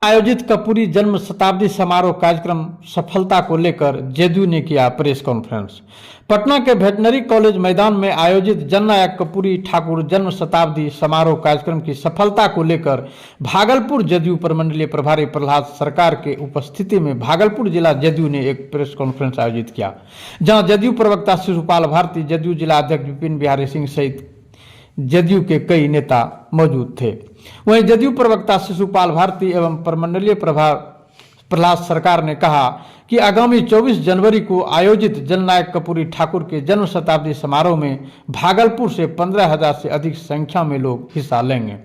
आयोजित कपूरी जन्म शताब्दी समारोह कार्यक्रम सफलता को लेकर जदयू ने किया प्रेस कॉन्फ्रेंस। पटना के वेटनरी कॉलेज मैदान में आयोजित जननायक कर्पूरी ठाकुर जन्म शताब्दी समारोह कार्यक्रम की सफलता को लेकर भागलपुर जदयू प्रमंडलीय प्रभारी प्रहलाद सरकार के उपस्थिति में भागलपुर जिला जदयू ने एक प्रेस कॉन्फ्रेंस आयोजित किया, जहां जदयू प्रवक्ता शिशुपाल भारती, जदयू जिला अध्यक्ष विपिन बिहारी सिंह सहित जदयू के कई नेता मौजूद थे। वहीं जदयू प्रवक्ता शिशुपाल भारती एवं प्रमंडलीय प्रहलाद सरकार ने कहा कि आगामी 24 जनवरी को आयोजित जननायक कर्पूरी ठाकुर के जन्म शताब्दी समारोह में भागलपुर से 15,000 से अधिक संख्या में लोग हिस्सा लेंगे।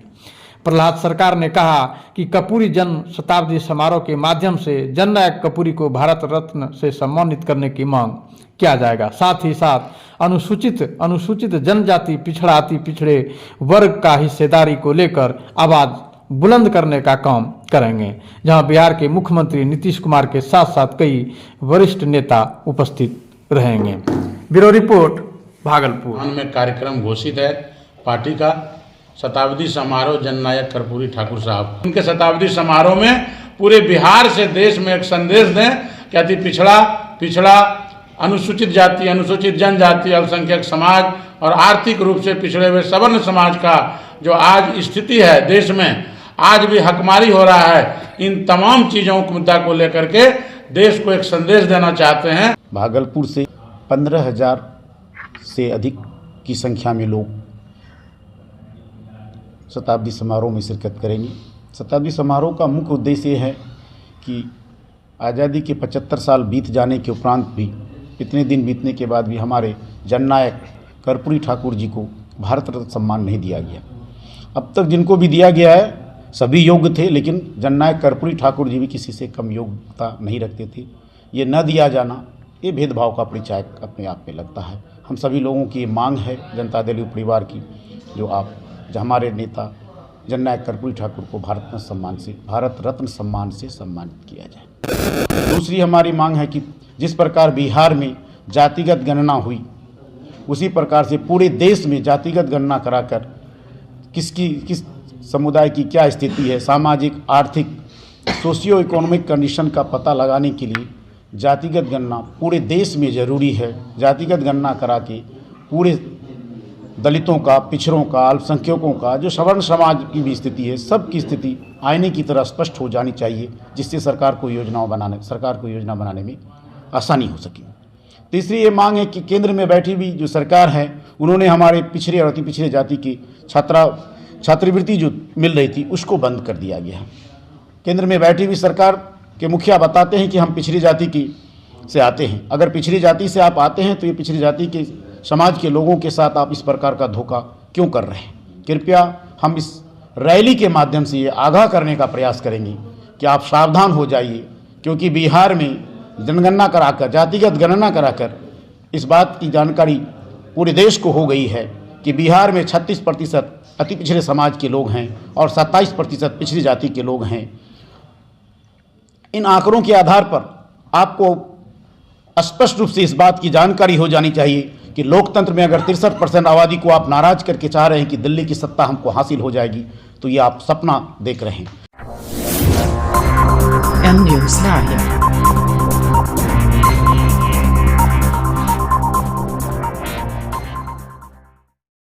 प्रहलाद सरकार ने कहा कि कर्पूरी जन्म शताब्दी समारोह के माध्यम से जननायक कर्पूरी को भारत रत्न से सम्मानित करने की मांग किया जाएगा। साथ ही साथ अनुसूचित जनजाति, पिछड़ा, अति पिछड़े वर्ग का हिस्सेदारी को लेकर आवाज बुलंद करने का काम करेंगे, जहां बिहार के मुख्यमंत्री नीतीश कुमार के साथ साथ कई वरिष्ठ नेता उपस्थित रहेंगे। Bureau report, Bhagalpur. में कार्यक्रम घोषित है पार्टी का शताब्दी समारोह जननायक कर्पूरी ठाकुर साहब। उनके शताब्दी समारोह में पूरे बिहार से देश में एक संदेश दें कि अति पिछड़ा, अनुसूचित जाति, अनुसूचित जनजाति, अल्पसंख्यक समाज और आर्थिक रूप से पिछड़े हुए सवर्ण समाज का जो आज स्थिति है देश में, आज भी हकमारी हो रहा है, इन तमाम चीज़ों को मुद्दा को लेकर के देश को एक संदेश देना चाहते हैं। भागलपुर से 15,000 से अधिक की संख्या में लोग शताब्दी समारोह में शिरकत करेंगे। शताब्दी समारोह का मुख्य उद्देश्य ये है कि आज़ादी के 75 साल बीत जाने के उपरांत भी, इतने दिन बीतने के बाद भी हमारे जननायक कर्पूरी ठाकुर जी को भारत रत्न सम्मान नहीं दिया गया। अब तक जिनको भी दिया गया है सभी योग्य थे, लेकिन जननायक कर्पूरी ठाकुर जी भी किसी से कम योग्यता नहीं रखते थे। ये न दिया जाना, ये भेदभाव का परिचय अपने आप में लगता है। हम सभी लोगों की मांग है, जनता दल परिवार की, जो हमारे नेता जननायक कर्पूरी ठाकुर को भारत रत्न सम्मान से सम्मानित किया जाए। दूसरी हमारी मांग है कि जिस प्रकार बिहार में जातिगत गणना हुई, उसी प्रकार से पूरे देश में जातिगत गणना कराकर किस समुदाय की क्या स्थिति है, सामाजिक, आर्थिक, सोशियो इकोनॉमिक कंडीशन का पता लगाने के लिए जातिगत गणना पूरे देश में ज़रूरी है। जातिगत गणना करा के पूरे दलितों का, पिछड़ों का, अल्पसंख्यकों का, जो सवर्ण समाज की भी स्थिति है, सबकी स्थिति आईने की तरह स्पष्ट हो जानी चाहिए, जिससे सरकार को योजना बनाने में आसानी हो सके। तीसरी ये मांग है कि केंद्र में बैठी हुई जो सरकार है, उन्होंने हमारे पिछड़े और अति पिछड़े जाति की छात्रवृत्ति जो मिल रही थी उसको बंद कर दिया गया है। केंद्र में बैठी हुई सरकार के मुखिया बताते हैं कि हम पिछड़ी जाति से आते हैं। अगर पिछड़ी जाति से आप आते हैं तो ये पिछड़ी जाति के समाज के लोगों के साथ आप इस प्रकार का धोखा क्यों कर रहे हैं? कृपया हम इस रैली के माध्यम से ये आगाह करने का प्रयास करेंगे कि आप सावधान हो जाइए, क्योंकि बिहार में जनगणना कराकर, जातिगत गणना कराकर इस बात की जानकारी पूरे देश को हो गई है कि बिहार में 36% अति पिछड़े समाज के लोग हैं और 27% पिछड़ी जाति के लोग हैं। इन आंकड़ों के आधार पर आपको स्पष्ट रूप से इस बात की जानकारी हो जानी चाहिए कि लोकतंत्र में अगर 63% आबादी को आप नाराज करके चाह रहे हैं कि दिल्ली की सत्ता हमको हासिल हो जाएगी, तो ये आप सपना देख रहे हैं।